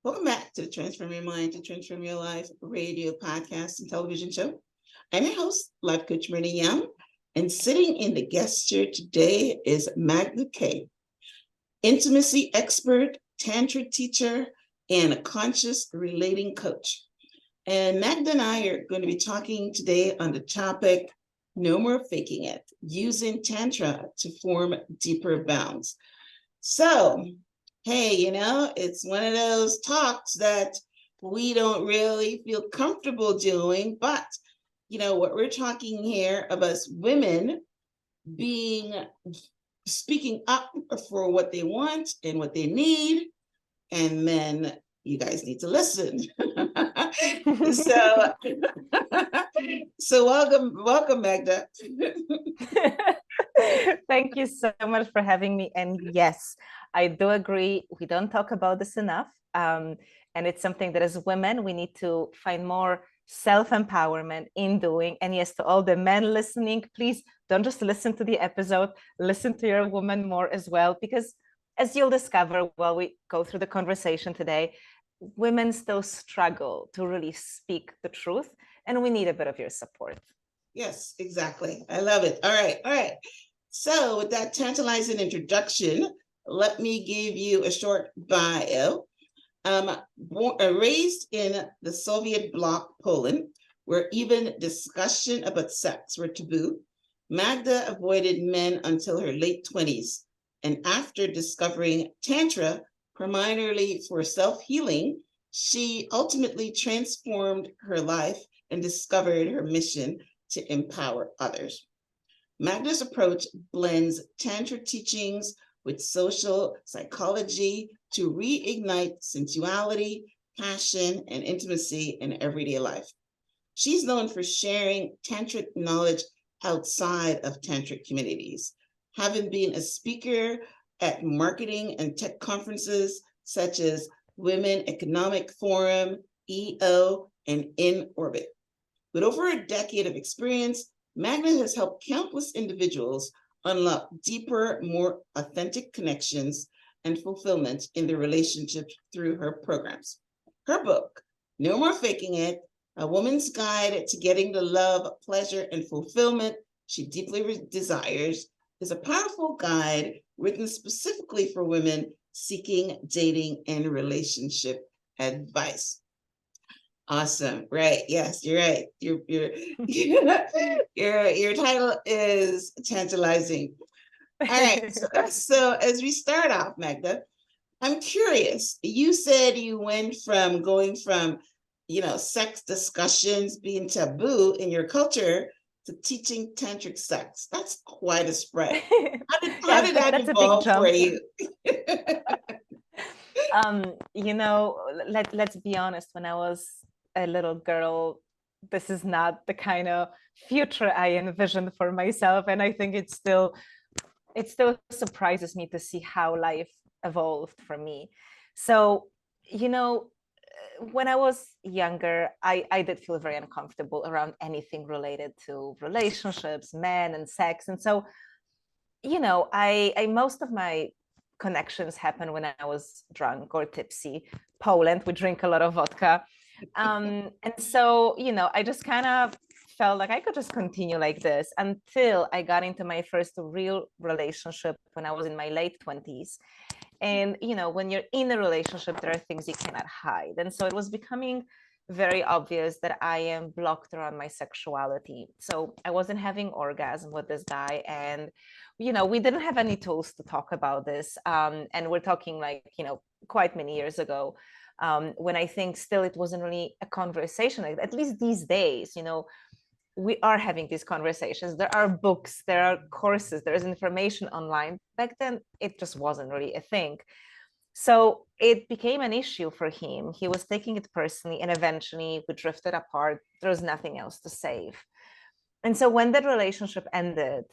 Welcome back to the Transform Your Mind to Transform Your Life radio, podcast, and television show. I'm your host, Life Coach Myrna Young, and sitting in the guest chair today is Magda Kay, intimacy expert, Tantra teacher, and a conscious relating coach. And Magda and I are going to be talking today on the topic, no more faking it, using Tantra to form deeper bonds. So, hey, it's one of those talks that we don't really feel comfortable doing, but what we're talking here of us women speaking up for what they want and what they need, and then you guys need to listen. so so welcome Magda. Thank you so much for having me. And yes, I do agree. We don't talk about this enough. And it's something that as women, we need to find more self-empowerment in doing. And yes, to all the men listening, please don't just listen to the episode, listen to your woman more as well, because as you'll discover while we go through the conversation today, women still struggle to really speak the truth, and we need a bit of your support. Yes, exactly. I love it. All right. So with that tantalizing introduction, let me give you a short bio. Raised in the Soviet bloc Poland, where even discussion about sex were taboo, Magda avoided men until her late 20s. And after discovering Tantra, primarily for self-healing, she ultimately transformed her life and discovered her mission to empower others. Magda's approach blends Tantra teachings with social psychology to reignite sensuality, passion, and intimacy in everyday life. She's known for sharing tantric knowledge outside of tantric communities, having been a speaker at marketing and tech conferences such as Women Economic Forum, EO, and In Orbit. With over a decade of experience, Magda has helped countless individuals unlock deeper, more authentic connections and fulfillment in their relationships through her programs. Her book, No More Faking It, A Woman's Guide to Getting the Love, Pleasure, and Fulfillment She Deeply Desires, is a powerful guide written specifically for women seeking dating and relationship advice. Awesome. Right. Yes, you're right. Your title is tantalizing. All right. So as we start off, Magda, I'm curious. You said you went from going from, sex discussions being taboo in your culture to teaching tantric sex. That's quite a spread. How did that evolve for you? Let's be honest, when I was a little girl, this is not the kind of future I envisioned for myself. And I think it still surprises me to see how life evolved for me. So, when I was younger, I did feel very uncomfortable around anything related to relationships, men, and sex. And so, I most of my connections happened when I was drunk or tipsy. Poland, we drink a lot of vodka. And so, I just kind of felt like I could just continue like this until I got into my first real relationship when I was in my late 20s. And, when you're in a relationship, there are things you cannot hide. And so it was becoming very obvious that I am blocked around my sexuality. So I wasn't having orgasm with this guy. And, we didn't have any tools to talk about this. And we're talking like, quite many years ago, when I think still it wasn't really a conversation. At least these days, we are having these conversations. There are books, there are courses, there is information online. Back then, it just wasn't really a thing. So it became an issue for him. He was taking it personally, and eventually we drifted apart. There was nothing else to save. And so when that relationship ended,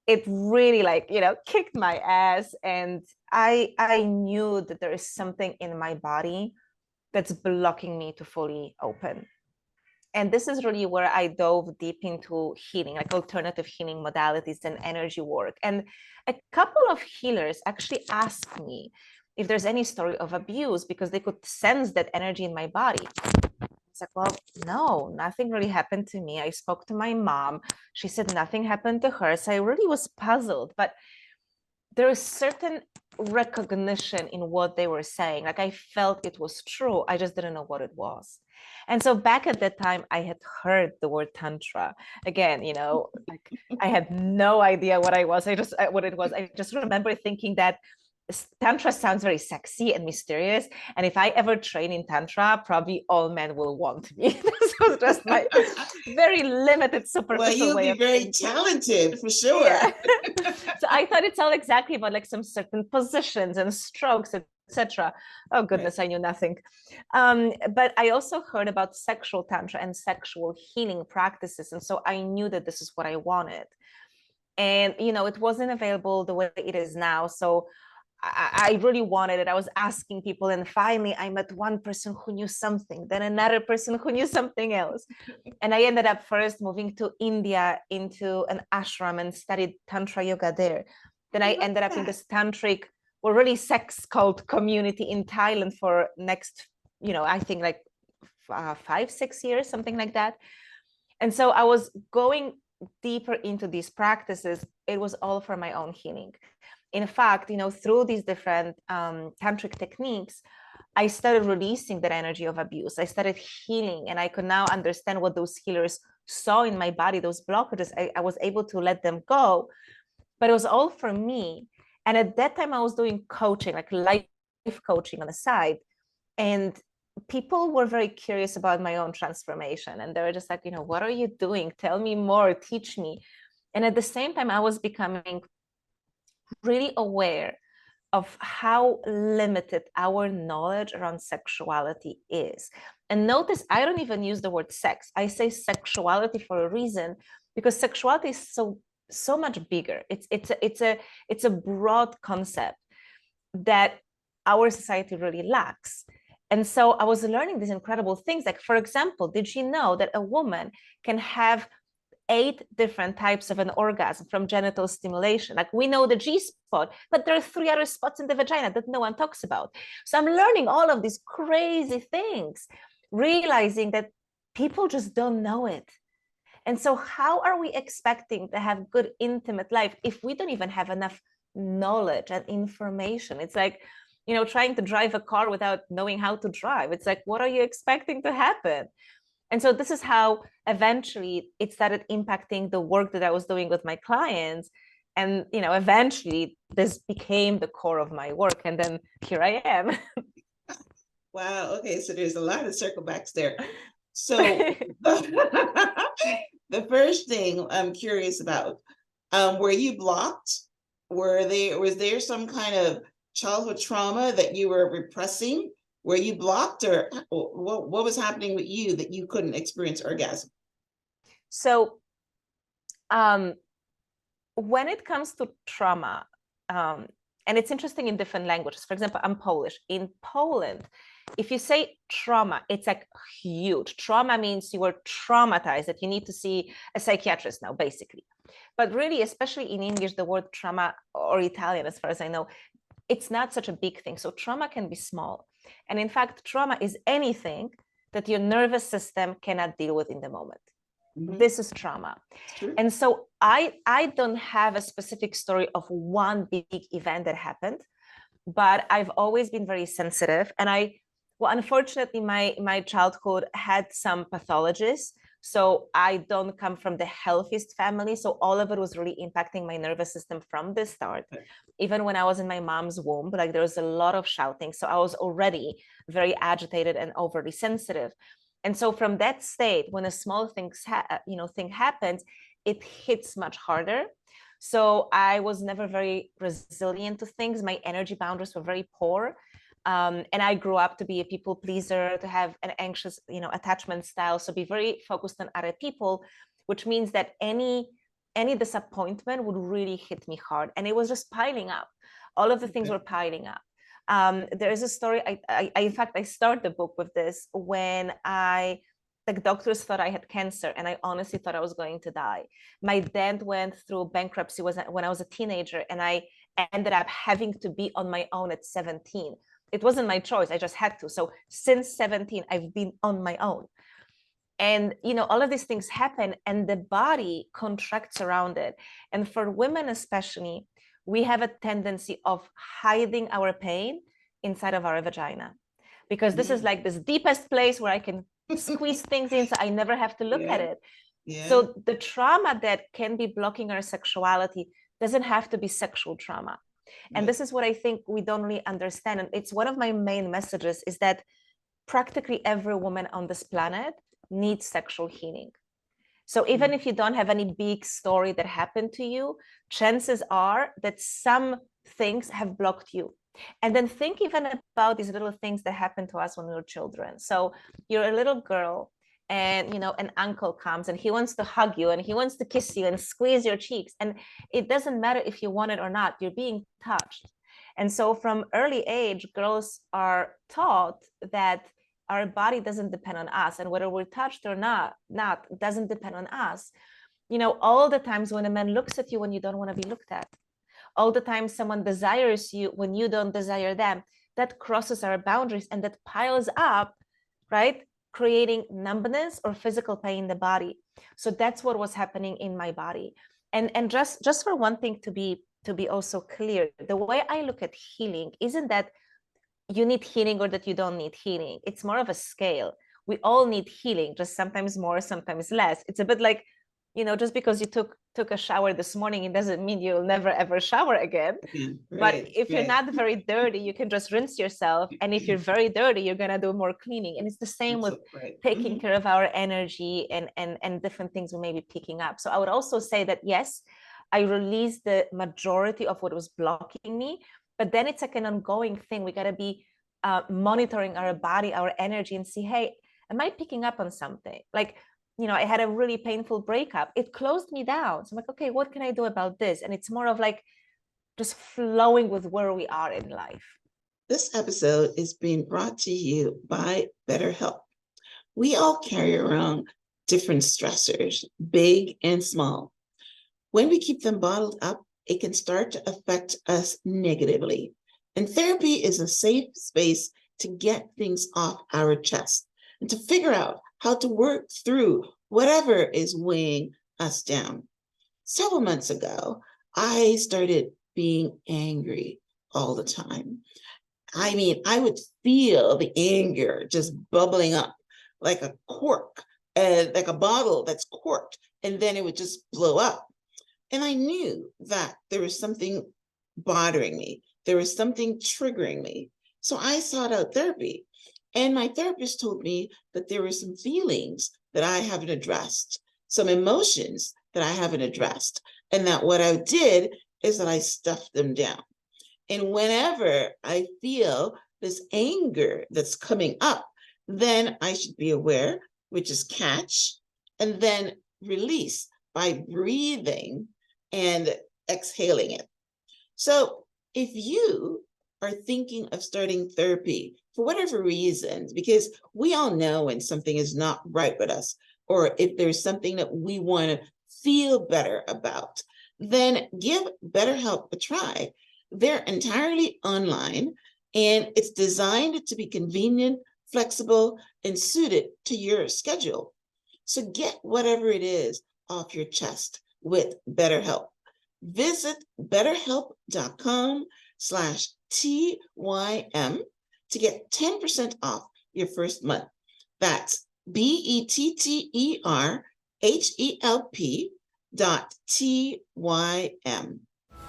it really kicked my ass. And I knew that there is something in my body that's blocking me to fully open. And this is really where I dove deep into healing, like alternative healing modalities and energy work. And a couple of healers actually asked me if there's any story of abuse, because they could sense that energy in my body. It's like, well, no, nothing really happened to me. I spoke to my mom. She said nothing happened to her. So I really was puzzled. But there is certain recognition in what they were saying. Like I felt it was true. I just didn't know what it was. And so back at that time, I had heard the word Tantra. Again, like I had no idea what what it was. I just remember thinking that Tantra sounds very sexy and mysterious. And if I ever train in Tantra, probably all men will want me. This was just my very limited, superficial you'll way be of very thinking. talented for sure. Yeah. So I thought it's all exactly about like some certain positions and strokes, etc. Oh goodness, right. I knew nothing. But I also heard about sexual tantra and sexual healing practices, and so I knew that this is what I wanted. And it wasn't available the way it is now, so I really wanted it. I was asking people, and finally I met one person who knew something, then another person who knew something else. And I ended up first moving to India into an ashram and studied Tantra yoga there. Then I ended up in this tantric, or really sex cult community in Thailand for next, I think like 5-6 years, something like that. And so I was going deeper into these practices. It was all for my own healing. In fact, through these different tantric techniques, I started releasing that energy of abuse. I started healing, and I could now understand what those healers saw in my body, those blockages. I was able to let them go, but it was all for me. And at that time, I was doing coaching, like life coaching on the side. And people were very curious about my own transformation. And they were just like, what are you doing? Tell me more, teach me. And at the same time, I was becoming really aware of how limited our knowledge around sexuality is. And notice, I don't even use the word sex. I say sexuality for a reason, because sexuality is so much bigger. It's a broad concept that our society really lacks. And so I was learning these incredible things. Like, for example, did you know that a woman can have 8 different types of an orgasm from genital stimulation? Like, we know the G-spot, but there are 3 other spots in the vagina that no one talks about. So I'm learning all of these crazy things, realizing that people just don't know it. And so how are we expecting to have good intimate life if we don't even have enough knowledge and information? It's like, trying to drive a car without knowing how to drive. It's like, what are you expecting to happen? And so this is how eventually it started impacting the work that I was doing with my clients. And, eventually this became the core of my work. And then here I am. Wow. Okay. So there's a lot of circle backs there. So the first thing I'm curious about, were you blocked? Was there some kind of childhood trauma that you were repressing? Were you blocked, or what was happening with you that you couldn't experience orgasm? So when it comes to trauma, and it's interesting in different languages. For example, I'm Polish. In Poland, if you say trauma, it's like huge. Trauma means you were traumatized, that you need to see a psychiatrist now, basically. But really, especially in English, the word trauma, or Italian, as far as I know, it's not such a big thing. So trauma can be small. And in fact, trauma is anything that your nervous system cannot deal with in the moment. Mm-hmm. This is trauma. And so I don't have a specific story of one big event that happened, but I've always been very sensitive. And unfortunately, my childhood had some pathologies. So I don't come from the healthiest family. So all of it was really impacting my nervous system from the start. Okay. Even when I was in my mom's womb, like there was a lot of shouting. So I was already very agitated and overly sensitive. And so from that state, when a small thing happens, it hits much harder. So I was never very resilient to things. My energy boundaries were very poor. And I grew up to be a people pleaser, to have an anxious, attachment style. So be very focused on other people, which means that any disappointment would really hit me hard. And it was just piling up. All of the things were piling up. There is a story, in fact, I started the book with this when the doctors thought I had cancer, and I honestly thought I was going to die. My dad went through bankruptcy when I was a teenager, and I ended up having to be on my own at 17. It wasn't my choice. I just had to. So since 17, I've been on my own. And, all of these things happen and the body contracts around it. And for women, especially, we have a tendency of hiding our pain inside of our vagina, because this is like this deepest place where I can squeeze things in so I never have to look at it. So the trauma that can be blocking our sexuality doesn't have to be sexual trauma. And this is what I think we don't really understand. And it's one of my main messages, is that practically every woman on this planet needs sexual healing. So even if you don't have any big story that happened to you, chances are that some things have blocked you. And then think even about these little things that happen to us when we were children. So you're a little girl and, an uncle comes and he wants to hug you and he wants to kiss you and squeeze your cheeks. And it doesn't matter if you want it or not, you're being touched. And so from early age, girls are taught that our body doesn't depend on us, and whether we're touched or not doesn't depend on us. All the times when a man looks at you when you don't want to be looked at, all the time someone desires you when you don't desire them, that crosses our boundaries and that piles up, right? Creating numbness or physical pain in the body. So that's what was happening in my body. And just for one thing to be also clear, the way I look at healing isn't that you need healing or that you don't need healing. It's more of a scale. We all need healing, just sometimes more, sometimes less. It's a bit like, just because you took a shower this morning, it doesn't mean you'll never ever shower again. But if you're not very dirty, you can just rinse yourself. And if you're very dirty, you're gonna do more cleaning. And it's the same with taking care of our energy and different things we may be picking up. So I would also say that, yes, I released the majority of what was blocking me, but then it's like an ongoing thing. We got to be monitoring our body, our energy, and see, hey, am I picking up on something? Like, I had a really painful breakup. It closed me down. So I'm like, okay, what can I do about this? And it's more of like just flowing with where we are in life. This episode is being brought to you by BetterHelp. We all carry around different stressors, big and small. When we keep them bottled up, it can start to affect us negatively. And therapy is a safe space to get things off our chest and to figure out how to work through whatever is weighing us down. Several months ago, I started being angry all the time. I mean, I would feel the anger just bubbling up like a cork, like a bottle that's corked, and then it would just blow up. And I knew that there was something bothering me. There was something triggering me. So I sought out therapy. And my therapist told me that there were some feelings that I haven't addressed, some emotions that I haven't addressed. And that what I did is that I stuffed them down. And whenever I feel this anger that's coming up, then I should be aware, which is catch, and then release by breathing and exhaling it. So if you are thinking of starting therapy for whatever reasons, because we all know when something is not right with us, or if there's something that we want to feel better about, then give BetterHelp a try. They're entirely online, and it's designed to be convenient, flexible, and suited to your schedule. So get whatever it is off your chest with BetterHelp. Visit betterhelp.com/TYM to get 10% off your first month. That's BetterHelp.TYM.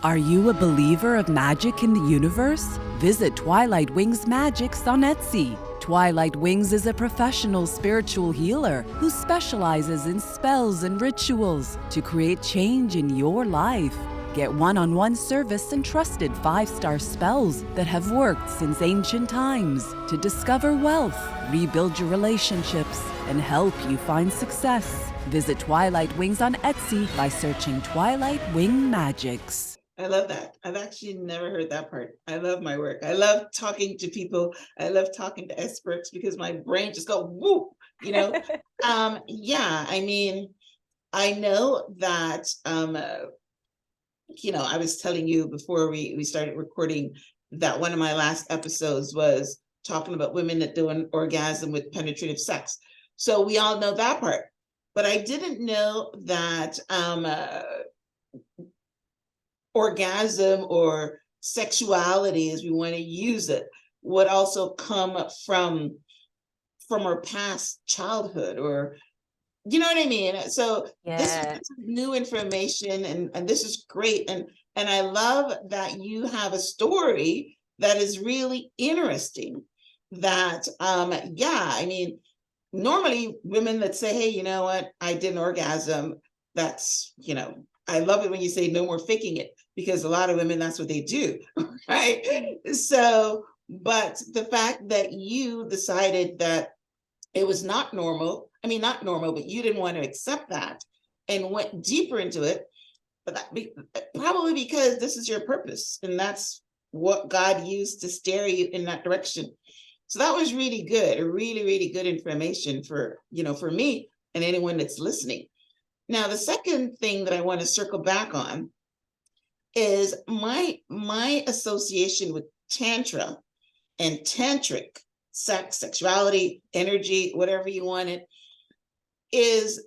Are you a believer of magic in the universe? Visit Twilight Wings Magics on Etsy. Twilight Wings is a professional spiritual healer who specializes in spells and rituals to create change in your life. Get one-on-one service and trusted 5-star spells that have worked since ancient times to discover wealth, rebuild your relationships, and help you find success. Visit Twilight Wings on Etsy by searching Twilight Wing Magics. I love that. I've actually never heard that part. I love my work. I love talking to people. I love talking to experts because my brain just goes whoop, Yeah, I mean, I know that I was telling you before we started recording that one of my last episodes was talking about women that do an orgasm with penetrative sex. So we all know that part, but I didn't know that orgasm or sexuality, as we want to use it, would also come from our past childhood, or you know what I mean? So this is new information, and this is great. And I love that you have a story that is really interesting. That I mean, normally women that say, hey, you know what, I did an orgasm, that's, I love it when you say no more faking it, because a lot of women, that's what they do, right? So, but the fact that you decided that it was not normal, not normal, but you didn't want to accept that and went deeper into it, but probably because this is your purpose and that's what God used to steer you in that direction. So that was really good, really, really good information for me and anyone that's listening. Now, the second thing that I want to circle back on is my association with Tantra and tantric sex, sexuality, energy, whatever you want it, is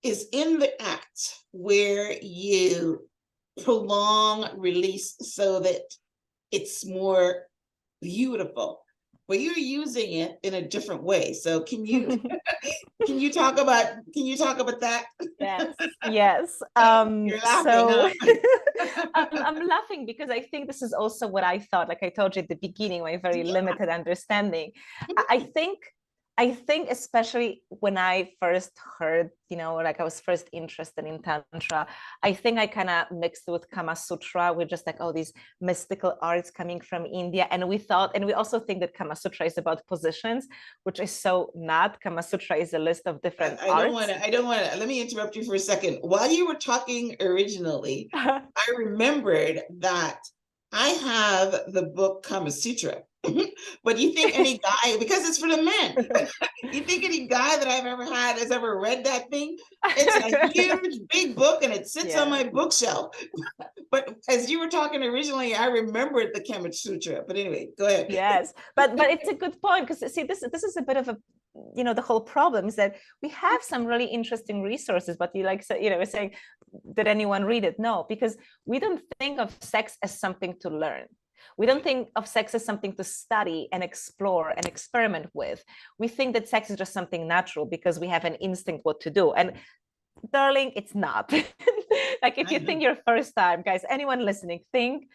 in the act where you prolong release so that it's more beautiful, but you're using it in a different way. So can you can you talk about that? Yes. You're laughing, I'm laughing because I think this is also what I thought. Like I told you at the beginning, my very limited understanding. I think especially when I first heard, like I was first interested in Tantra, I think I kind of mixed it with Kama Sutra. We're just like, oh, these mystical arts coming from India. And we also think that Kama Sutra is about positions, which is so not. Kama Sutra is a list of different arts. I don't want to, let me interrupt you for a second. While you were talking originally, I remembered that I have the book Kama Sutra. But you think any guy, because it's for the men, you think any guy that I've ever had has ever read that thing? It's a huge, big book, and it sits on my bookshelf. But as you were talking originally, I remembered the Kama Sutra. But anyway, go ahead. Yes, but it's a good point, because see, this is a bit of a, the whole problem is that we have some really interesting resources, but we're saying, did anyone read it? No, because we don't think of sex as something to learn. We don't think of sex as something to study and explore and experiment with. We think that sex is just something natural because we have an instinct what to do. And darling, it's not. Like if you think your first time, guys, anyone listening, think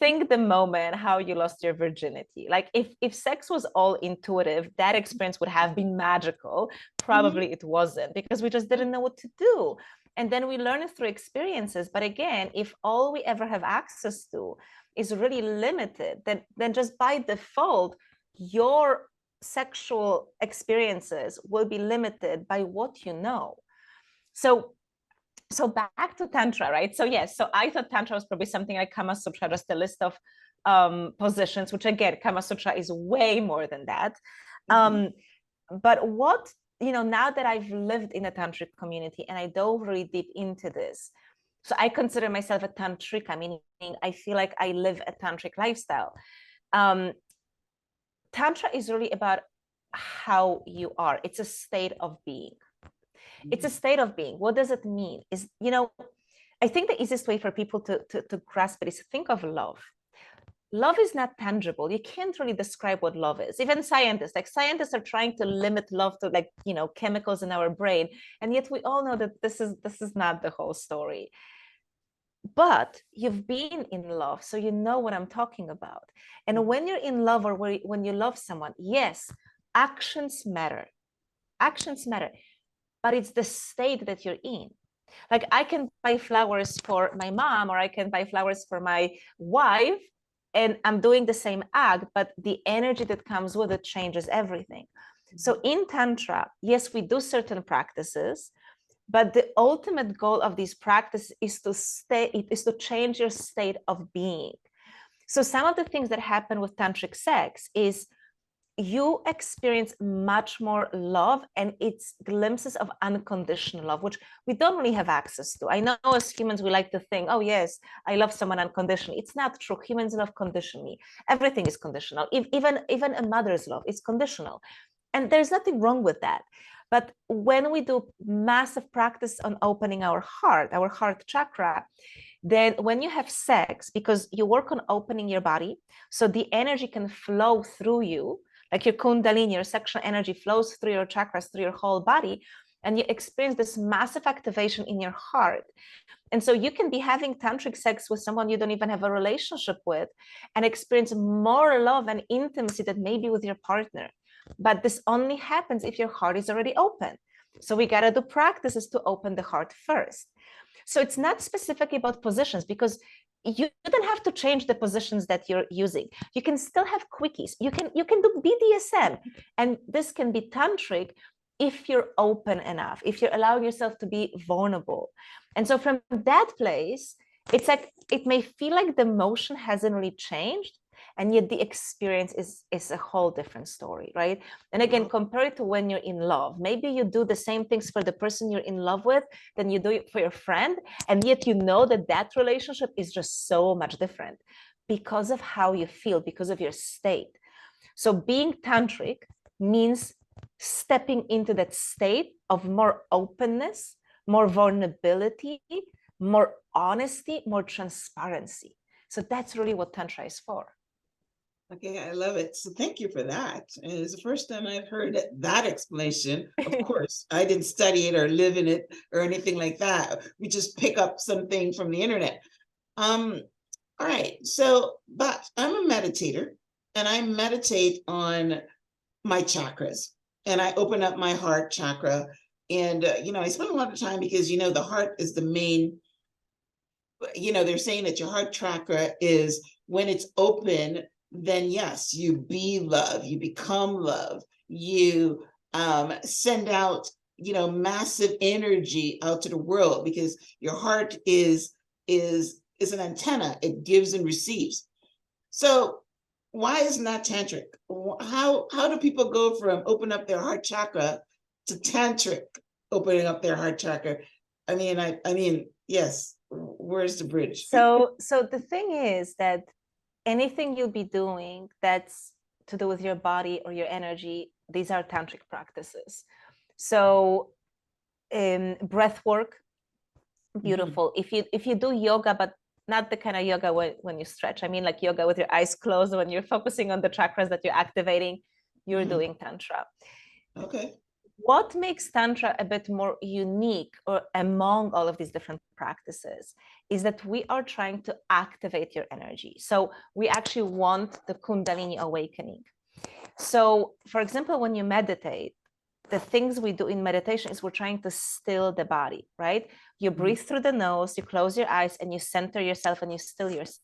the moment how you lost your virginity. Like if sex was all intuitive, that experience would have been magical. Probably it wasn't, because we just didn't know what to do. And then we learn it through experiences. But again, if all we ever have access to is really limited, then just by default, your sexual experiences will be limited by what you know. So back to Tantra, right? So yes, so I thought Tantra was probably something like Kama Sutra, just a list of positions, which again, Kama Sutra is way more than that. But what, now that I've lived in a tantric community and I dove really deep into this, so I consider myself a tantrika, meaning I feel like I live a tantric lifestyle. Tantra is really about how you are. It's a state of being. It's a state of being. What does it mean? Is, I think the easiest way for people to grasp it is to think of love. Love is not tangible. You can't really describe what love is. Even scientists are trying to limit love to chemicals in our brain. And yet we all know that this is not the whole story. But you've been in love, so you know what I'm talking about. And when you're in love, or when you love someone, yes, actions matter. Actions matter, but it's the state that you're in. Like I can buy flowers for my mom, or I can buy flowers for my wife, and I'm doing the same act, but the energy that comes with it changes everything. So in Tantra, yes, we do certain practices, but the ultimate goal of these practices is to change your state of being. So some of the things that happen with tantric sex is you experience much more love, and it's glimpses of unconditional love, which we don't really have access to. I know as humans, we like to think, oh yes, I love someone unconditionally. It's not true. Humans love conditionally. Everything is conditional. Even a mother's love is conditional. And there's nothing wrong with that. But when we do massive practice on opening our heart chakra, then when you have sex, because you work on opening your body, so the energy can flow through you, like your kundalini, your sexual energy flows through your chakras, through your whole body, and you experience this massive activation in your heart. And so you can be having tantric sex with someone you don't even have a relationship with and experience more love and intimacy than maybe with your partner. But this only happens if your heart is already open. So we got to do practices to open the heart first. So it's not specifically about positions, because you don't have to change the positions that you're using. You can still have quickies. You can do BDSM, and this can be tantric if you're open enough, if you're allowing yourself to be vulnerable. And so from that place, it's like it may feel like the motion hasn't really changed, and yet the experience is a whole different story, right? And again, compare it to when you're in love. Maybe you do the same things for the person you're in love with than you do it for your friend, and yet you know that that relationship is just so much different because of how you feel, because of your state. So being tantric means stepping into that state of more openness, more vulnerability, more honesty, more transparency. So that's really what Tantra is for. Okay, I love it. So thank you for that. And it's the first time I've heard that explanation. Of course, I didn't study it or live in it or anything like that. We just pick up something from the internet. All right. So, but I'm a meditator, and I meditate on my chakras, and I open up my heart chakra. And, I spend a lot of time because, the heart is the main, they're saying that your heart chakra is, when it's open, then yes, you be love, you become love, you send out, massive energy out to the world, because your heart is an antenna. It gives and receives. So why isn't that tantric? How do people go from open up their heart chakra to tantric opening up their heart chakra? I mean, yes, where's the bridge? So the thing is that anything you'll be doing that's to do with your body or your energy, these are tantric practices. So breath work, beautiful. If you do yoga, but not the kind of yoga when you stretch, I mean like yoga with your eyes closed, when you're focusing on the chakras that you're activating, you're doing Tantra. Okay. What makes Tantra a bit more unique or among all of these different practices is that we are trying to activate your energy. So we actually want the Kundalini awakening. So for example, when you meditate, the things we do in meditation is we're trying to still the body, right? You breathe through the nose, you close your eyes, and you center yourself and you still yourself.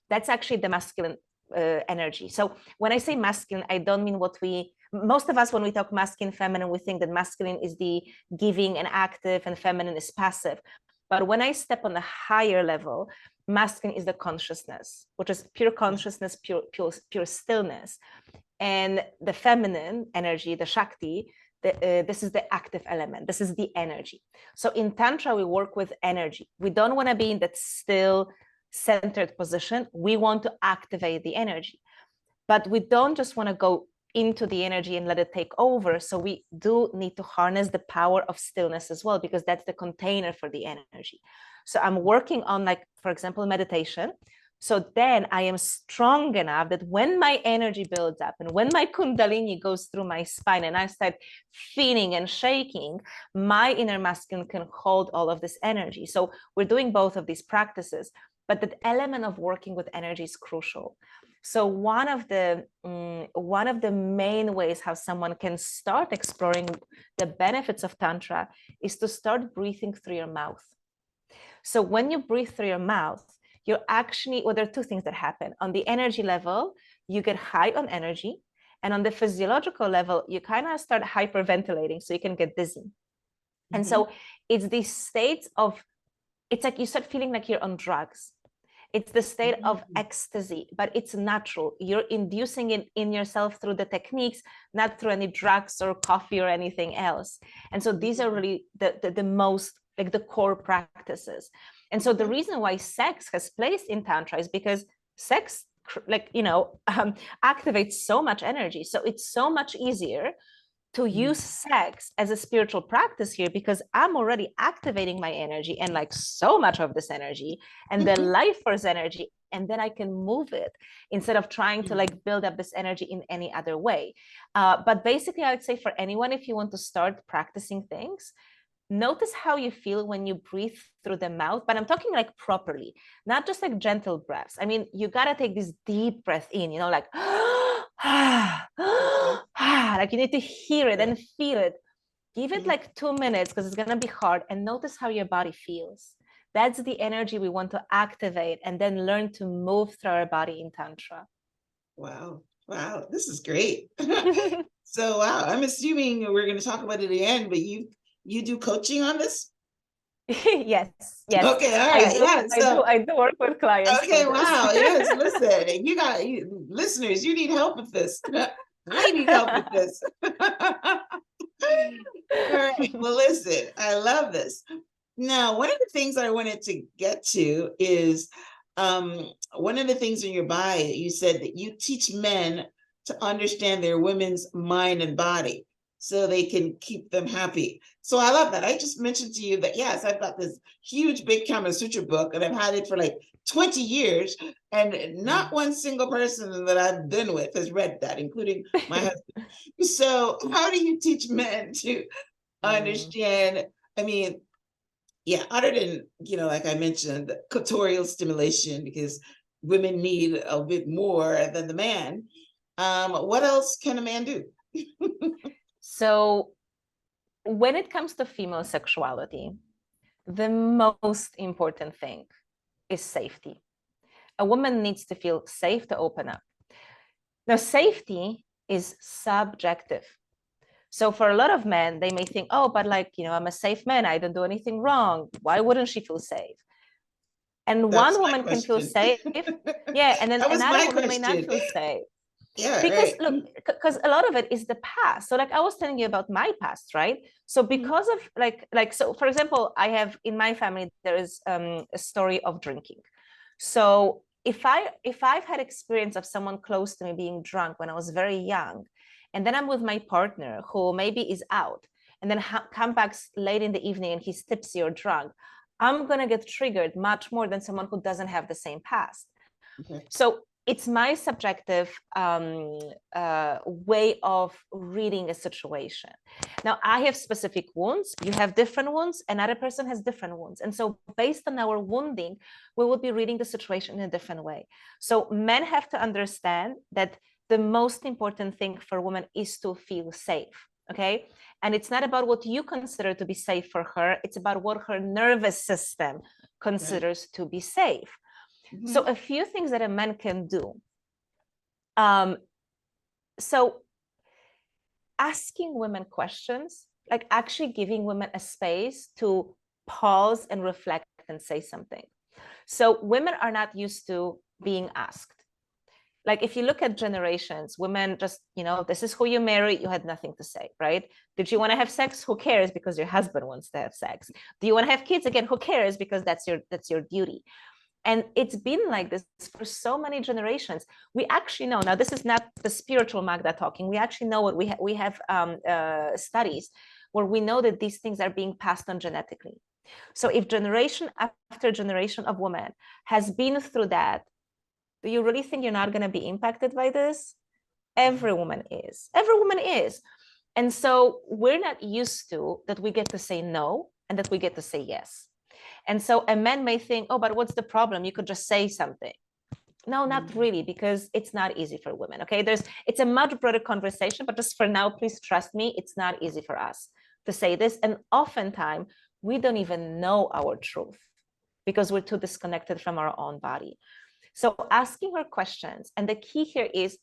That's actually the masculine energy. So when I say masculine, I don't mean most of us, when we talk masculine, feminine, we think that masculine is the giving and active and feminine is passive. But when I step on the higher level, masculine is the consciousness, which is pure consciousness, pure stillness. And the feminine energy, the Shakti, this is the active element. This is the energy. So in Tantra, we work with energy. We don't want to be in that still centered position. We want to activate the energy. But we don't just want to go into the energy and let it take over. So we do need to harness the power of stillness as well, because that's the container for the energy. So I'm working on, like, for example, meditation. So then I am strong enough that when my energy builds up and when my Kundalini goes through my spine and I start feeling and shaking, my inner masculine can hold all of this energy. So we're doing both of these practices, but that element of working with energy is crucial. So one of the main ways how someone can start exploring the benefits of Tantra is to start breathing through your mouth. So when you breathe through your mouth, you're actually, well, there are two things that happen. On the energy level, you get high on energy. And on the physiological level, you kind of start hyperventilating, so you can get dizzy. And so it's these states of, it's like you start feeling like you're on drugs. It's the state of ecstasy, but it's natural. You're inducing it in yourself through the techniques, not through any drugs or coffee or anything else. And so these are really the most, like, the core practices. And so the reason why sex has place in Tantra is because sex, like, activates so much energy. So it's so much easier to use sex as a spiritual practice here, because I'm already activating my energy, and like so much of this energy and the life force energy, and then I can move it instead of trying to like build up this energy in any other way. But basically, I would say for anyone, if you want to start practicing things, notice how you feel when you breathe through the mouth, but I'm talking like properly, not just like gentle breaths. I mean, you got to take this deep breath in, like, like you need to hear it and feel it. Give it like 2 minutes, because it's going to be hard, and notice how your body feels. That's the energy we want to activate, and then learn to move through our body in Tantra. Wow. Wow. This is great. So, wow. I'm assuming we're going to talk about it at the end, but you do coaching on this? Yes. Okay, all right. I do work with clients. Okay, wow. Yes, listen, you listeners, you need help with this. I need help with this. All right. Well, listen, I love this. Now, one of the things I wanted to get to is one of the things in your bio, you said that you teach men to understand their women's mind and body so they can keep them happy. So I love that. I just mentioned to you that, yes, I've got this huge, big Kama Sutra book, and I've had it for like 20 years, and not one single person that I've been with has read that, including my husband. So how do you teach men to understand? I mean, yeah, other than, like I mentioned, clitoral stimulation, because women need a bit more than the man. What else can a man do? So when it comes to female sexuality, the most important thing is safety. A woman needs to feel safe to open up. Now, safety is subjective. So for a lot of men, they may think, oh, but like, I'm a safe man, I don't do anything wrong. Why wouldn't she feel safe? And That's one woman can feel safe. Yeah. And then another woman may not feel safe. Yeah, because right. Look, because a lot of it is the past. So like I was telling you about my past, right? So because of so for example, I have in my family, there is a story of drinking. So if I've had experience of someone close to me being drunk when I was very young, and then I'm with my partner who maybe is out, and then come back late in the evening and he's tipsy or drunk, I'm gonna get triggered much more than someone who doesn't have the same past. Okay. So it's my subjective way of reading a situation. Now, I have specific wounds, you have different wounds, another person has different wounds. And so based on our wounding, we will be reading the situation in a different way. So men have to understand that the most important thing for women is to feel safe, okay? And it's not about what you consider to be safe for her, it's about what her nervous system considers to be safe. So a few things that a man can do. So asking women questions, like actually giving women a space to pause and reflect and say something. So women are not used to being asked. Like if you look at generations, women just, this is who you marry, you had nothing to say, right? Did you want to have sex? Who cares? Because your husband wants to have sex. Do you want to have kids? Again, who cares? Because that's your duty. And it's been like this for so many generations. We actually know, now this is not the spiritual Magda talking, we actually know what we have studies where we know that these things are being passed on genetically. So if generation after generation of women has been through that, do you really think you're not going to be impacted by this? Every woman is. Every woman is. And so we're not used to that we get to say no and that we get to say yes. And so a man may think, oh, but what's the problem? You could just say something. No, not really, because it's not easy for women. Okay, it's a much broader conversation, but just for now, please trust me, it's not easy for us to say this. And oftentimes we don't even know our truth because we're too disconnected from our own body. So asking her questions, and the key here is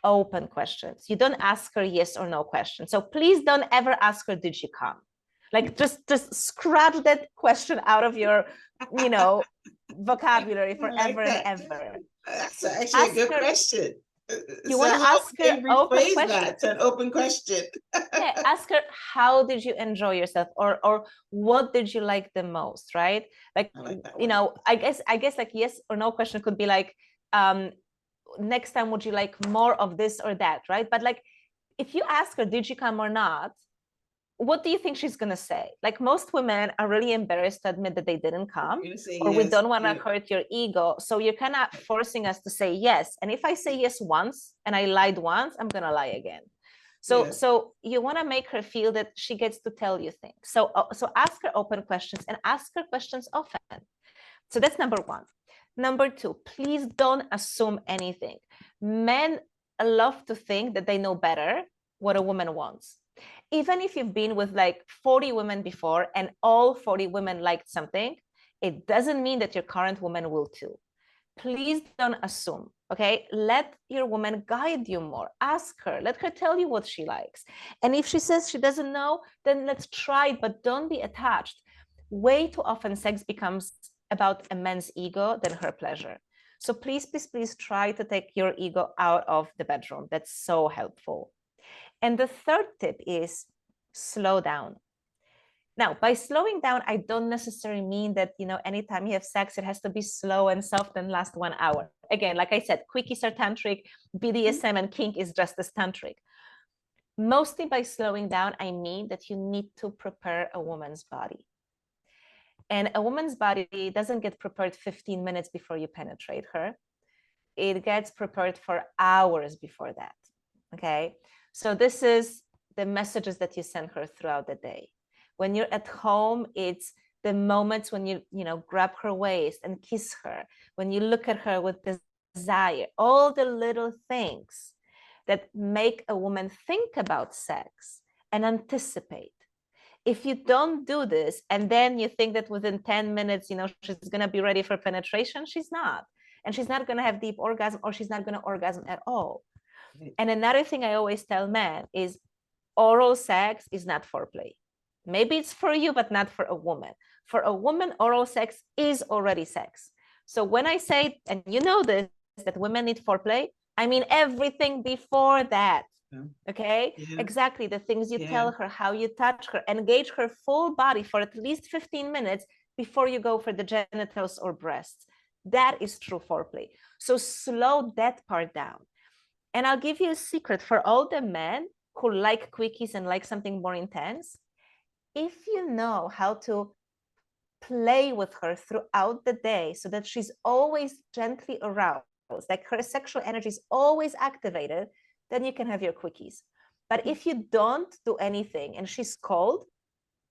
open questions. You don't ask her yes or no questions. So please don't ever ask her, did she come? Like just scratch that question out of your, vocabulary I like forever and that. ever. That's actually a Ask good her, question. you So want to how ask would they her open rephrase questions. that to an open question? Yeah, ask her, how did you enjoy yourself, or what did you like the most, right? Like, I like that you one. know, I guess like yes or no question could be like, next time would you like more of this or that, right? But like, if you ask her, did you come or not, what do you think she's going to say? Like, most women are really embarrassed to admit that they didn't come, or we Yes, don't want to yeah. hurt your ego. So you're kind of forcing us to say yes. And if I say yes once and I lied once, I'm going to lie again. So, Yeah. so you want to make her feel that she gets to tell you things. So, so ask her open questions and ask her questions often. So that's number one. Number two, please don't assume anything. Men love to think that they know better what a woman wants. Even if you've been with like 40 women before and all 40 women liked something, it doesn't mean that your current woman will too. Please don't assume, okay? Let your woman guide you more. Ask her, let her tell you what she likes. And if she says she doesn't know, then let's try it, but don't be attached. Way too often sex becomes about a man's ego than her pleasure. So please, please, please try to take your ego out of the bedroom. That's so helpful. And the third tip is slow down. Now, by slowing down, I don't necessarily mean that, you know, anytime you have sex, it has to be slow and soft and last 1 hour. Again, like I said, quickies are tantric, BDSM and kink is just as tantric. Mostly by slowing down, I mean that you need to prepare a woman's body. And a woman's body doesn't get prepared 15 minutes before you penetrate her. It gets prepared for hours before that, okay? So this is the messages that you send her throughout the day. When you're at home, it's the moments when you grab her waist and kiss her, when you look at her with desire, all the little things that make a woman think about sex and anticipate. If you don't do this, and then you think that within 10 minutes, she's going to be ready for penetration, she's not. And she's not going to have deep orgasm, or she's not going to orgasm at all. And another thing I always tell men is oral sex is not foreplay. Maybe it's for you, but not for a woman. For a woman, oral sex is already sex. So when I say, and you know this, that women need foreplay, I mean everything before that. Okay, exactly. The things you tell her, how you touch her, engage her full body for at least 15 minutes before you go for the genitals or breasts. That is true foreplay. So slow that part down. And I'll give you a secret for all the men who like quickies and like something more intense. If you know how to play with her throughout the day so that she's always gently aroused, like her sexual energy is always activated, then you can have your quickies. But if you don't do anything and she's cold,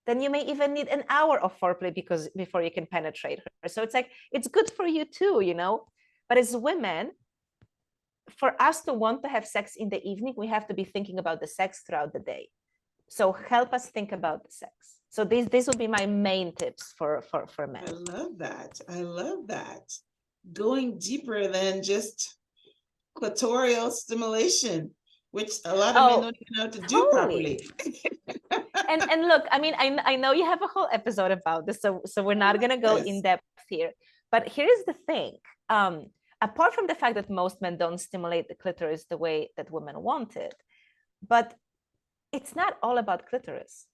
then you may even need an hour of foreplay before you can penetrate her. So it's like, it's good for you too, But as women, for us to want to have sex in the evening, we have to be thinking about the sex throughout the day. So help us think about the sex. So these will be my main tips for men. I love that. I love that. Going deeper than just clitoral stimulation, which a lot of men don't even know how to do properly. and look, I mean, I know you have a whole episode about this, so we're not going to go in depth here. But here's the thing. Apart from the fact that most men don't stimulate the clitoris the way that women want it, but it's not all about clitoris.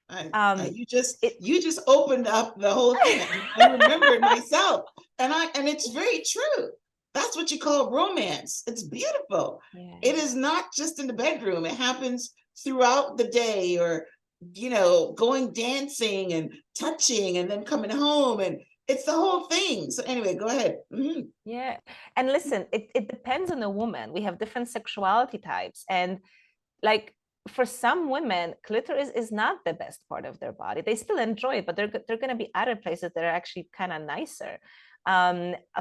You just opened up the whole thing. I remembered myself, and it's very true. That's what you call romance. It's beautiful. Yeah. It is not just in the bedroom. It happens throughout the day, or going dancing and touching, and then coming home, and it's the whole thing. So anyway, go ahead. Mm-hmm. Yeah, and listen, it depends on the woman. We have different sexuality types, and like, for some women, clitoris is not the best part of their body. They still enjoy it, but there are going to be other places that are actually kind of nicer.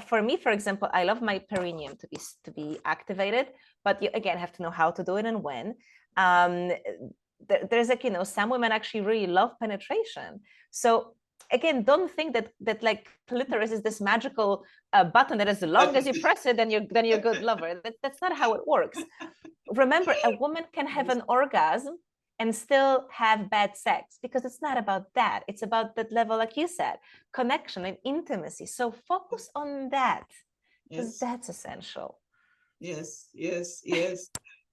For me, for example, I love my perineum to be activated, but you again have to know how to do it and when. There's like, some women actually really love penetration. So again, don't think that like clitoris is this magical button that as long as you press it, then you're a good lover. That's not how it works. Remember, a woman can have an orgasm and still have bad sex, because it's not about that. It's about that level, like you said, connection and intimacy. So focus on that, because Yes. that's essential. Yes, yes, yes.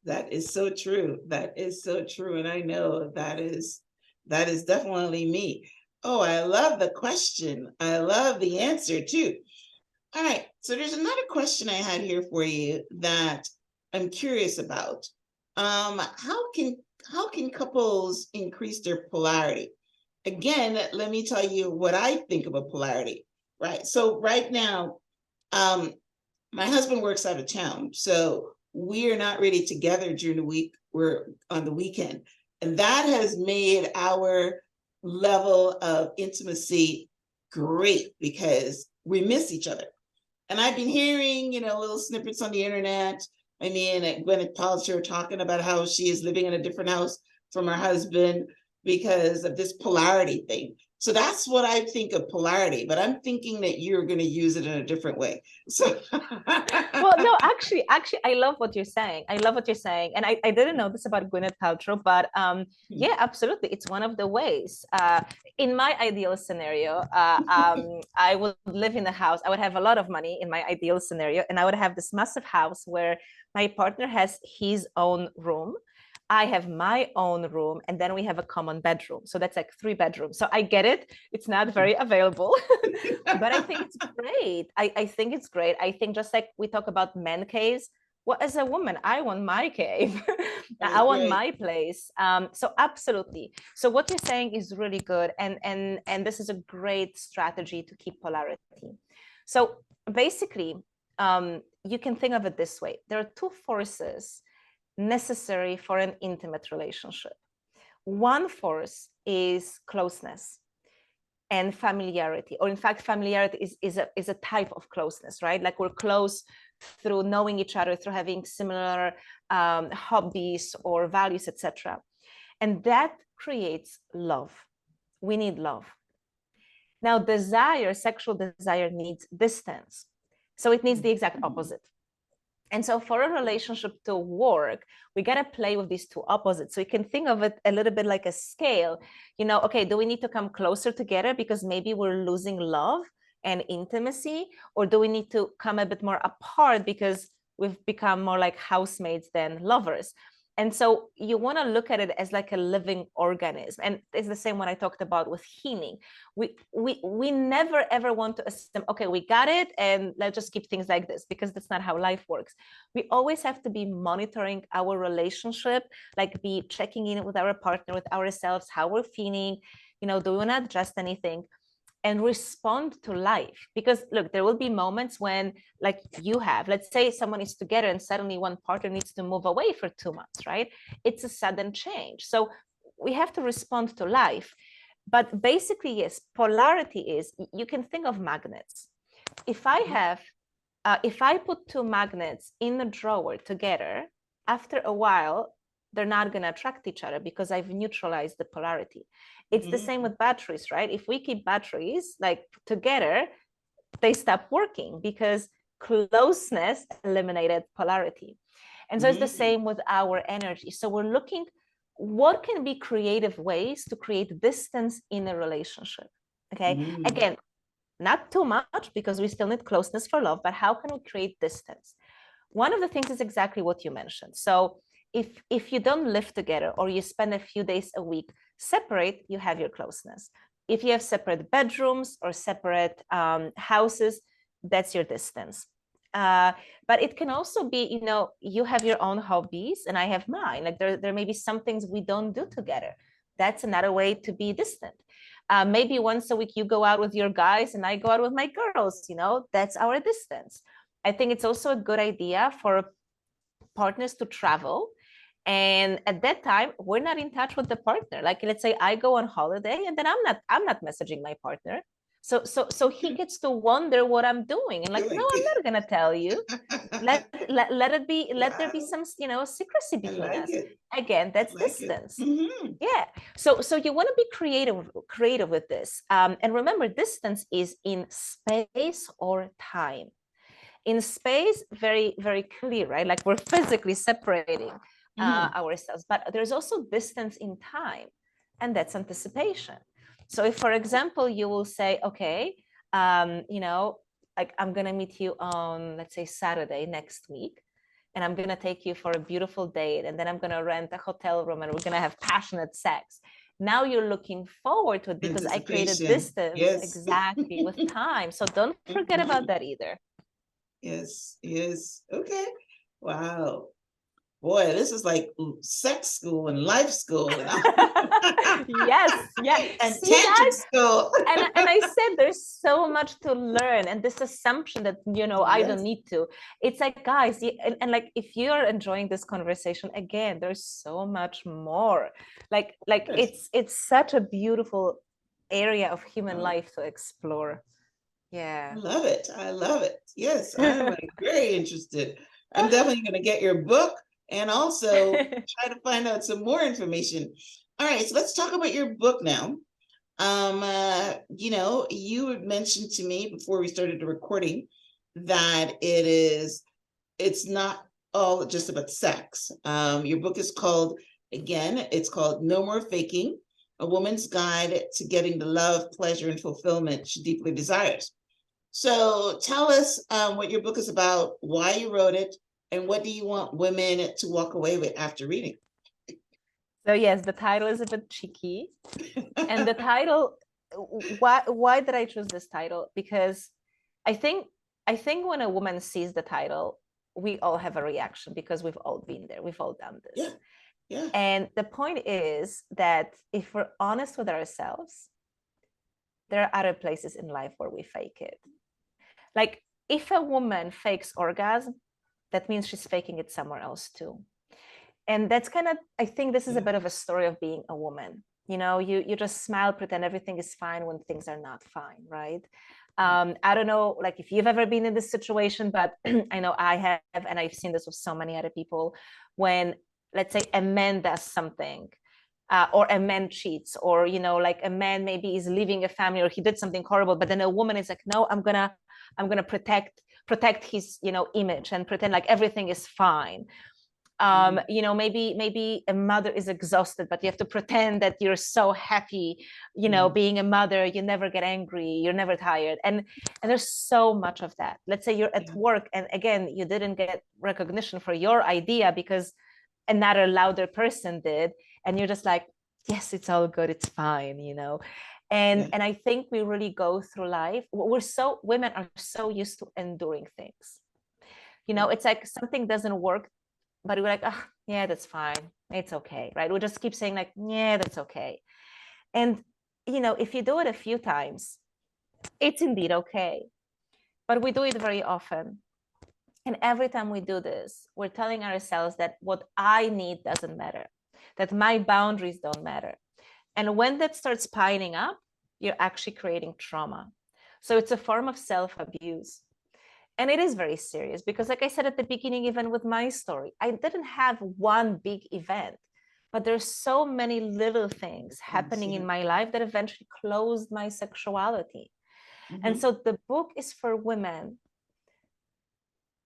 That is so true. That is so true. And I know that is definitely me. Oh, I love the question. I love the answer too. All right. So there's another question I had here for you that I'm curious about. How can couples increase their polarity? Again, let me tell you what I think of a polarity. Right. So right now, my husband works out of town, so we are not really together during the week. We're on the weekend. And that has made our level of intimacy great because we miss each other. And I've been hearing, little snippets on the internet. I mean, Gwyneth Paltrow talking about how she is living in a different house from her husband because of this polarity thing. So that's what I think of polarity, but I'm thinking that you're going to use it in a different way. So, well, no, actually, I love what you're saying. I love what you're saying, and I didn't know this about Gwyneth Paltrow, but yeah, absolutely, it's one of the ways. In my ideal scenario, I would live in a house. I would have a lot of money in my ideal scenario, and I would have this massive house where my partner has his own room. I have my own room, and then we have a common bedroom. So that's like 3 bedrooms. So I get it. It's not very available, but I think it's great. I think it's great. I think just like we talk about man caves, well, as a woman, I want my cave. I want my place. So absolutely. So what you're saying is really good. And this is a great strategy to keep polarity. So basically, you can think of it this way. There are 2 forces necessary for an intimate relationship. One force is closeness and familiarity, or in fact, familiarity is a type of closeness, right? Like we're close through knowing each other, through having similar hobbies or values, etc. And that creates love. We need love. Now, sexual desire needs distance. So it needs the exact opposite. And so for a relationship to work, we got to play with these 2 opposites. So you can think of it a little bit like a scale. Okay, do we need to come closer together because maybe we're losing love and intimacy? Or do we need to come a bit more apart because we've become more like housemates than lovers? And so you want to look at it as like a living organism. And it's the same when I talked about with healing. We never, ever want to assume, okay, we got it, and let's just keep things like this, because that's not how life works. We always have to be monitoring our relationship, like be checking in with our partner, with ourselves, how we're feeling, do we want to adjust anything? And respond to life. Because look, there will be moments when, like let's say someone is together and suddenly one partner needs to move away for 2 months, right? It's a sudden change. So we have to respond to life. But basically, yes, polarity is, you can think of magnets. If I put 2 magnets in a drawer together, after a while, they're not going to attract each other because I've neutralized the polarity. It's the same with batteries, right? If we keep batteries like together, they stop working because closeness eliminated polarity. And so it's the same with our energy. So we're looking, what can be creative ways to create distance in a relationship? Okay. Again, not too much because we still need closeness for love, but how can we create distance? One of the things is exactly what you mentioned. So if you don't live together or you spend a few days a week separate, you have your closeness. If you have separate bedrooms or separate houses, that's your distance. But it can also be, you have your own hobbies and I have mine. Like there may be some things we don't do together. That's another way to be distant. Maybe once a week you go out with your guys and I go out with my girls, that's our distance. I think it's also a good idea for partners to travel. And at that time, we're not in touch with the partner. Like, let's say I go on holiday and then I'm not messaging my partner. So he gets to wonder what I'm doing. And like, no, I'm not gonna tell you. Let there be some, secrecy between us. Again, that's distance. Yeah. So you want to be creative with this. And remember, distance is in space or time. In space, very, very clear, right? Like we're physically separating. ourselves. But there's also distance in time, and that's anticipation. So if, for example, you will say, okay, like I'm going to meet you on, let's say, Saturday next week, and I'm going to take you for a beautiful date, and then I'm going to rent a hotel room, and we're going to have passionate sex. Now you're looking forward to it because I created distance, yes. exactly, with time. So don't forget about that either. Yes, yes. Okay. Wow. Boy, this is like sex school and life school. Yes, yeah. And See tantric that? school. And I said there's so much to learn, and this assumption that, I don't need to. It's like, guys, and like, if you're enjoying this conversation, again, there's so much more. Like it's such a beautiful area of human life to explore. Yeah. I love it. I love it. Yes, I'm like very interested. I'm definitely going to get your book and also try to find out some more information. All right, so let's talk about your book now. You had mentioned to me before we started the recording that it's not all just about sex. Your book is called, it's called No More Faking, A Woman's Guide to Getting the Love, Pleasure, and Fulfillment She Deeply Desires. So tell us what your book is about, why you wrote it, and what do you want women to walk away with after reading? So yes, the title is a bit cheeky. And the title, why did I choose this title? Because I think when a woman sees the title, we all have a reaction because we've all been there. We've all done this. Yeah. Yeah. And the point is that if we're honest with ourselves, there are other places in life where we fake it. Like if a woman fakes orgasm, that means she's faking it somewhere else too. And that's kind of, I think this is a bit of a story of being a woman. You just smile, pretend everything is fine when things are not fine, right? I don't know, like if you've ever been in this situation, but I know I have, and I've seen this with so many other people, when, let's say, a man does something, or a man cheats, or, like a man maybe is leaving a family, or he did something horrible, but then a woman is like, no, I'm gonna protect his, image and pretend like everything is fine. Maybe a mother is exhausted, but you have to pretend that you're so happy, being a mother, you never get angry, you're never tired. And there's so much of that. Let's say you're at work, and again, you didn't get recognition for your idea because another louder person did, and you're just like, yes, it's all good, it's fine, And I think we really go through life. Women are so used to enduring things. It's like something doesn't work, but we're like, oh, yeah, that's fine. It's okay, right? We just keep saying like, yeah, that's okay. And, if you do it a few times, it's indeed okay. But we do it very often. And every time we do this, we're telling ourselves that what I need doesn't matter, that my boundaries don't matter. And when that starts piling up, you're actually creating trauma. So it's a form of self-abuse. And it is very serious because, like I said at the beginning, even with my story, I didn't have one big event, but there's so many little things happening in my life that eventually closed my sexuality. And so the book is for women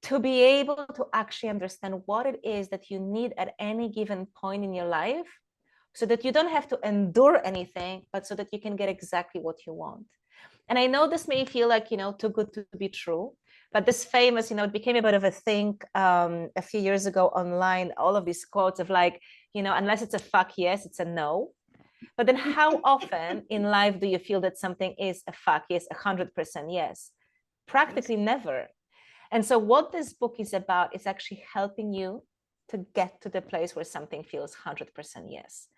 to be able to actually understand what it is that you need at any given point in your life, so that you don't have to endure anything, but so that you can get exactly what you want. And I know this may feel like, too good to be true, but this famous, it became a bit of a thing a few years ago online, all of these quotes of like, unless it's a fuck yes, it's a no. But then how often in life do you feel that something is a fuck yes, 100% yes? Practically never. And so what this book is about is actually helping you to get to the place where something feels 100% yes.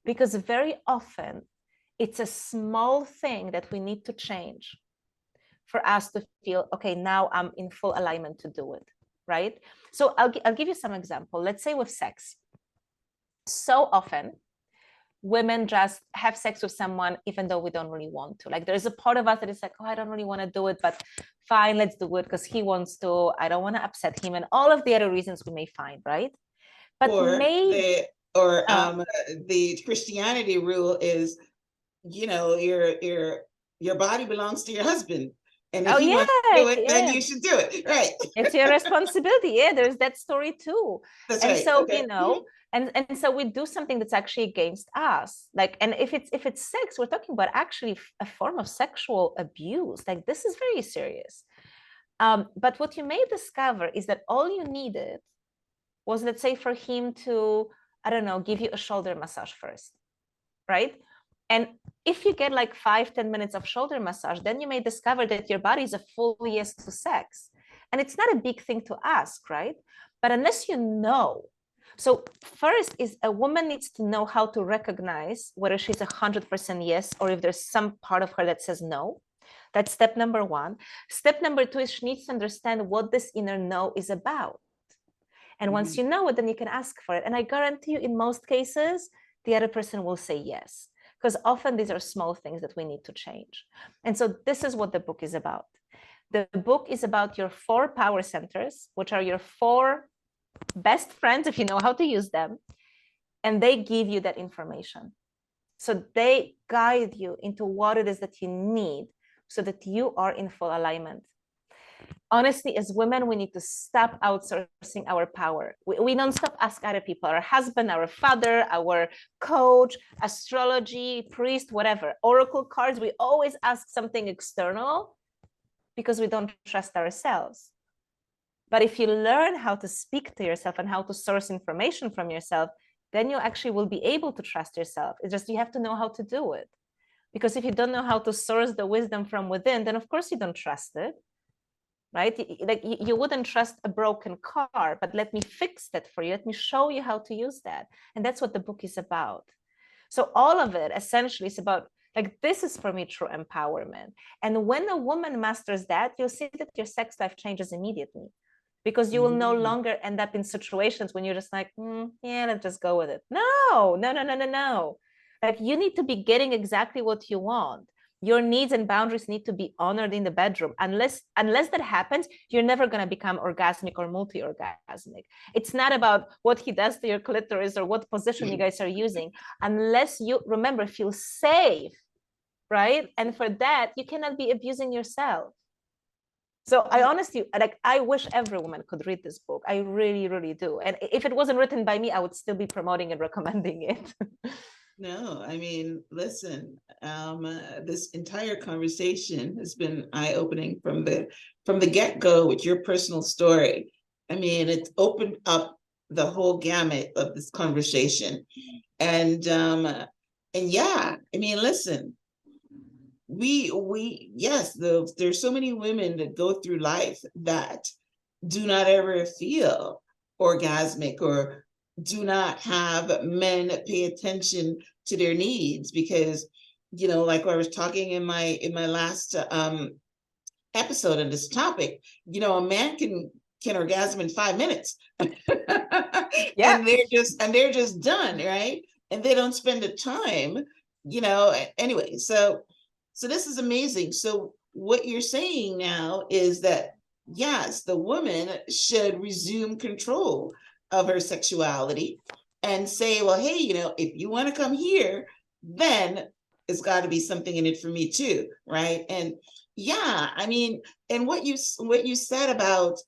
Because very often it's a small thing that we need to change for us to feel, okay, now I'm in full alignment to do it, right? So I'll give you some example. Let's say with sex. So often women just have sex with someone even though we don't really want to. Like there's a part of us that is like, oh, I don't really want to do it, but fine, let's do it because he wants to. I don't want to upset him, and all of the other reasons we may find, right? But maybe the Christianity rule is, your body belongs to your husband. And if he wants to do it, then you should do it. Right. It's your responsibility. Yeah, there's that story too. That's and right. so, okay. And so we do something that's actually against us. Like, and if it's sex, we're talking about actually a form of sexual abuse. Like, this is very serious. But what you may discover is that all you needed was, let's say, for him to, I don't know, give you a shoulder massage first, right? And if you get like 5-10 minutes of shoulder massage, then you may discover that your body is a full yes to sex. And it's not a big thing to ask, right? But unless you know, so first is a woman needs to know how to recognize whether she's 100% yes, or if there's some part of her that says no. That's step number one. Step number two is she needs to understand what this inner no is about. And once you know it, then you can ask for it. And I guarantee you, in most cases, the other person will say yes, because often these are small things that we need to change. And so this is what the book is about. The book is about your 4 power centers, which are your 4 best friends, if you know how to use them, and they give you that information. So they guide you into what it is that you need so that you are in full alignment. Honestly, as women, we need to stop outsourcing our power. We don't stop ask other people, our husband, our father, our coach, astrology, priest, whatever, oracle cards. We always ask something external because we don't trust ourselves. But if you learn how to speak to yourself and how to source information from yourself, then you actually will be able to trust yourself. It's just you have to know how to do it. Because if you don't know how to source the wisdom from within, then of course you don't trust it, right? Like you wouldn't trust a broken car, but let me fix that for you. Let me show you how to use that. And that's what the book is about. So all of it essentially is about, like, this is for me true empowerment. And when a woman masters that, you'll see that your sex life changes immediately. Because you will no longer end up in situations when you're just like, yeah, let's just go with it. No. Like, you need to be getting exactly what you want. Your needs and boundaries need to be honored in the bedroom. Unless that happens, you're never going to become orgasmic or multi-orgasmic. It's not about what he does to your clitoris or what position you guys are using. Unless you, remember, feel safe, right? And for that, you cannot be abusing yourself. So I honestly, like, I wish every woman could read this book. I really, really do. And if it wasn't written by me, I would still be promoting and recommending it. No, I mean, listen, this entire conversation has been eye-opening from the get-go with your personal story. I mean, it's opened up the whole gamut of this conversation. And yeah, I mean, listen, yes, there's so many women that go through life that do not ever feel orgasmic or do not have men pay attention to their needs because, you know, like I was talking in my last episode on this topic, you know, a man can orgasm in 5 minutes. Yeah. and they're just done, right? And they don't spend the time, you know, anyway. So this is amazing. So what you're saying now is that, yes, the woman should resume control of her sexuality and say, well, hey, you know, if you want to come here, then it's got to be something in it for me too, right? And yeah, I mean, and what you said about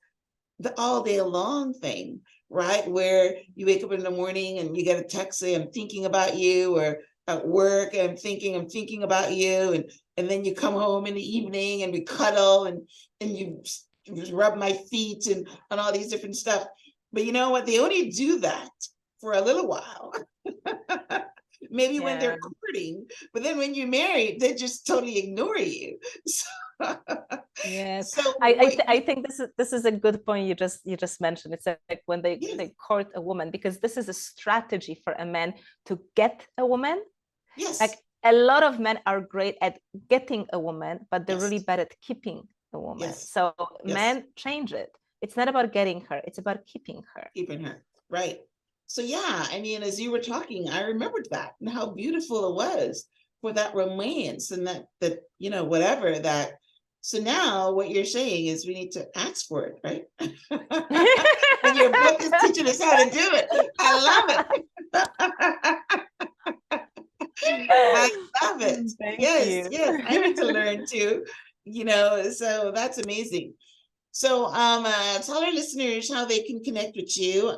the all day long thing, right? Where you wake up in the morning and you get a text saying, I'm thinking about you, or at work, I'm thinking about you, and then you come home in the evening and we cuddle and you rub my feet and all these different stuff. But you know what? They only do that for a little while. Maybe when they're courting, but then when you're married, they just totally ignore you. Yes. So I think this is a good point you just mentioned. It's like when they court a woman, because this is a strategy for a man to get a woman. Yes. Like, a lot of men are great at getting a woman, but they're really bad at keeping a woman. Yes. So men change it. It's not about getting her, it's about keeping her. Keeping her, right. So yeah, I mean, as you were talking, I remembered that and how beautiful it was for that romance and that you know, whatever that. So now what you're saying is we need to ask for it, right? And your book is teaching us how to do it. I love it. I love it. Thank Yes, you. yes, I need to learn too, you know, so that's amazing. So tell our listeners how they can connect with you.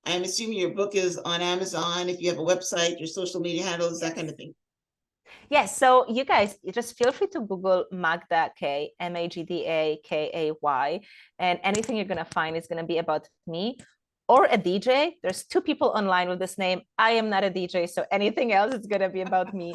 I'm assuming your book is on Amazon. If you have a website, your social media handles, that kind of thing. Yes, so you guys, you just feel free to Google Magda Kay, Magdakay, and anything you're going to find is going to be about me or a DJ. There's 2 people online with this name. I am not a DJ, so anything else is going to be about me.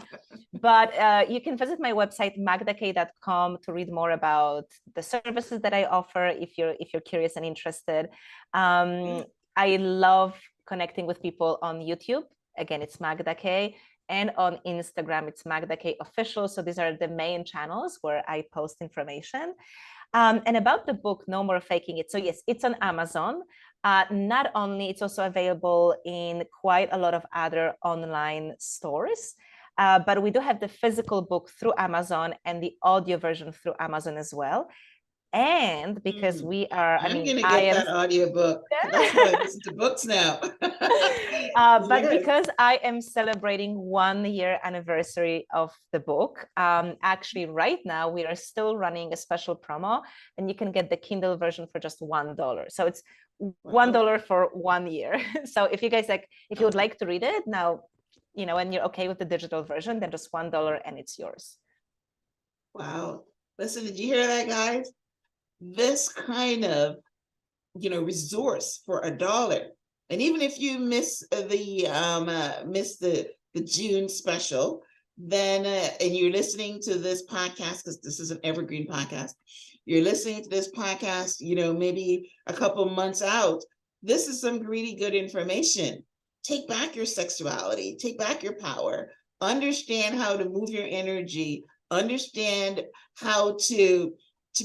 But you can visit my website, magdakay.com, to read more about the services that I offer if you're curious and interested. I love connecting with people on YouTube. Again, it's Magda Kay. And on Instagram, it's Magda Kay Official. So these are the main channels where I post information. And about the book, No More Faking It. So yes, it's on Amazon. Not only, it's also available in quite a lot of other online stores. But we do have the physical book through Amazon and the audio version through Amazon as well. And because we are, I'm gonna get that audiobook. That's why I listen to books now. But Yes. because I am celebrating 1-year anniversary of the book, actually right now we are still running a special promo, and you can get the Kindle version for just $1. So it's $1 for 1 year. So if you guys if you would like to read it now, and you're okay with the digital version, then just $1 and it's yours. Wow. Listen, did you hear that, guys? This kind of, resource for $1. And even if you miss the June special, then and you're listening to this podcast, because this is an evergreen podcast, you're listening to this podcast, maybe a couple months out, this is some really good information. Take back your sexuality, take back your power, understand how to move your energy, understand how to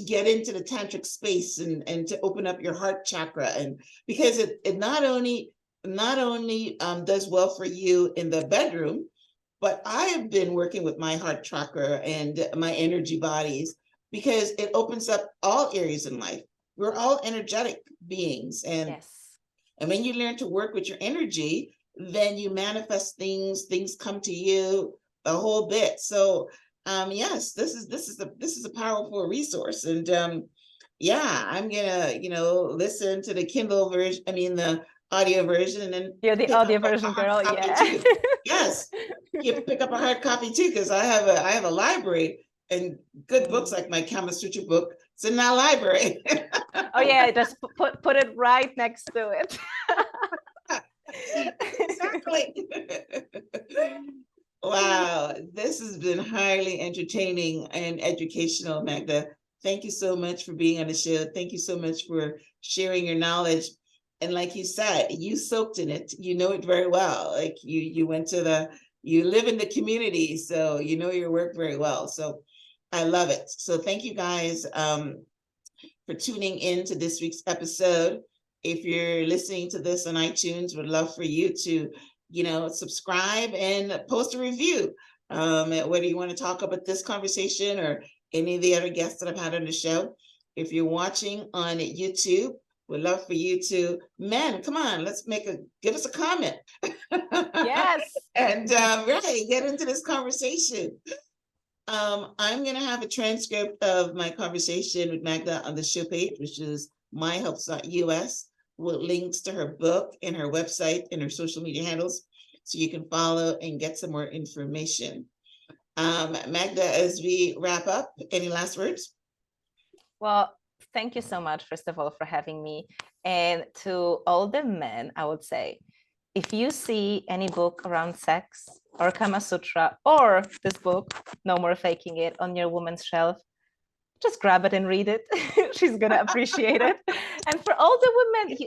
get into the tantric space and to open up your heart chakra, and because it not only does well for you in the bedroom, but I have been working with my heart chakra and my energy bodies because it opens up all areas in life. We're all energetic beings, and when you learn to work with your energy, then you manifest things come to you a whole bit. So yes, this is a powerful resource, and I'm gonna listen to the Kindle version. I mean the audio version, and then you're the audio version girl. Yeah. Yes, you pick up a hard copy too, because I have a library and good books like my Kama Sutra book. It's in that library. Oh yeah, just put it right next to it. Exactly. Wow, this has been highly entertaining and educational, Magda. Thank you so much for being on the show. Thank you so much for sharing your knowledge. And like you said, you soaked in it. You know it very well. Like you live in the community, so you know your work very well. So I love it. So thank you guys for tuning in to this week's episode. If you're listening to this on iTunes, would love for you to subscribe and post a review, whether you want to talk about this conversation or any of the other guests that I've had on the show. If you're watching on YouTube, we'd love for you to, come on, give us a comment. Yes. And get into this conversation. I'm going to have a transcript of my conversation with Magda on the show page, which is myhelps.us, with links to her book and her website and her social media handles, so you can follow and get some more information. Magda, as we wrap up, any last words? Well, thank you so much, first of all, for having me. And to all the men, I would say, if you see any book around sex or Kama Sutra or this book, No More Faking It, on your woman's shelf, just grab it and read it. She's going to appreciate it. And for all the women,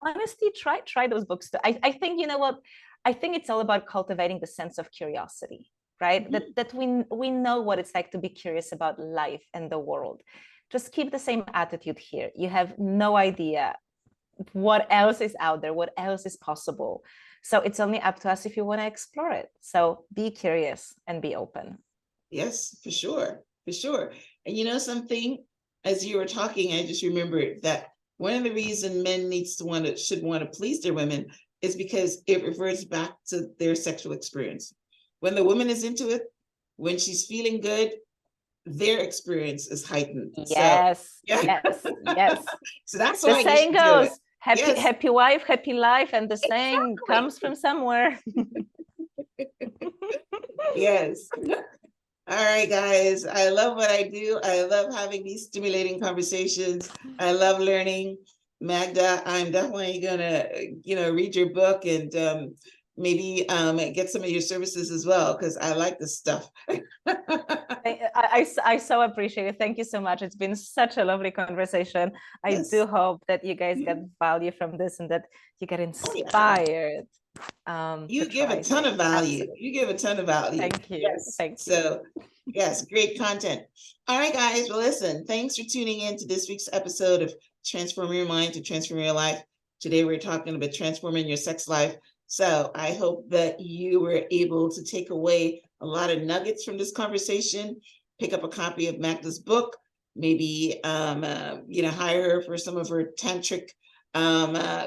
honestly, try those books too. I think, you know what? I think it's all about cultivating the sense of curiosity, right? Mm-hmm. That we know what it's like to be curious about life and the world. Just keep the same attitude here. You have no idea what else is out there, what else is possible. So it's only up to us if you want to explore it. So be curious and be open. Yes, for sure. For sure. And something, as you were talking, I just remembered that one of the reasons men should want to please their women is because it refers back to their sexual experience. When the woman is into it, when she's feeling good, their experience is heightened. Yes, so, yeah. Yes. So that's why the saying goes, Yes. happy wife, happy life, and the saying comes from somewhere. Yes. All right, guys. I love what I do. I love having these stimulating conversations. I love learning. Magda, I'm definitely gonna, read your book and maybe get some of your services as well, because I like this stuff. I so appreciate it. Thank you so much. It's been such a lovely conversation. I Yes. do hope that you guys get value from this and that you get Oh, yeah. inspired. You to give a try ton of things. value. Absolutely. You give a ton of value. Thank you. Yes. Thank you. So, yes, great content. All right, guys. Well, listen, thanks for tuning in to this week's episode of Transforming Your Mind to Transform Your Life. Today, we're talking about transforming your sex life. So I hope that you were able to take away a lot of nuggets from this conversation. Pick up a copy of Magda's book. Maybe, hire her for some of her tantric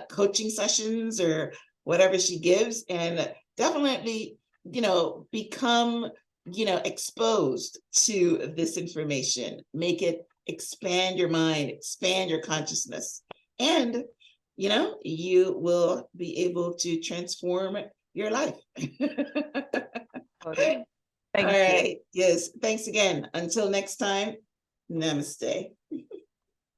coaching sessions or whatever she gives, and definitely, become, exposed to this information. Make it expand your mind, expand your consciousness, and, you will be able to transform your life. Totally. All Thank you. right. Yes. Thanks again. Until next time. Namaste.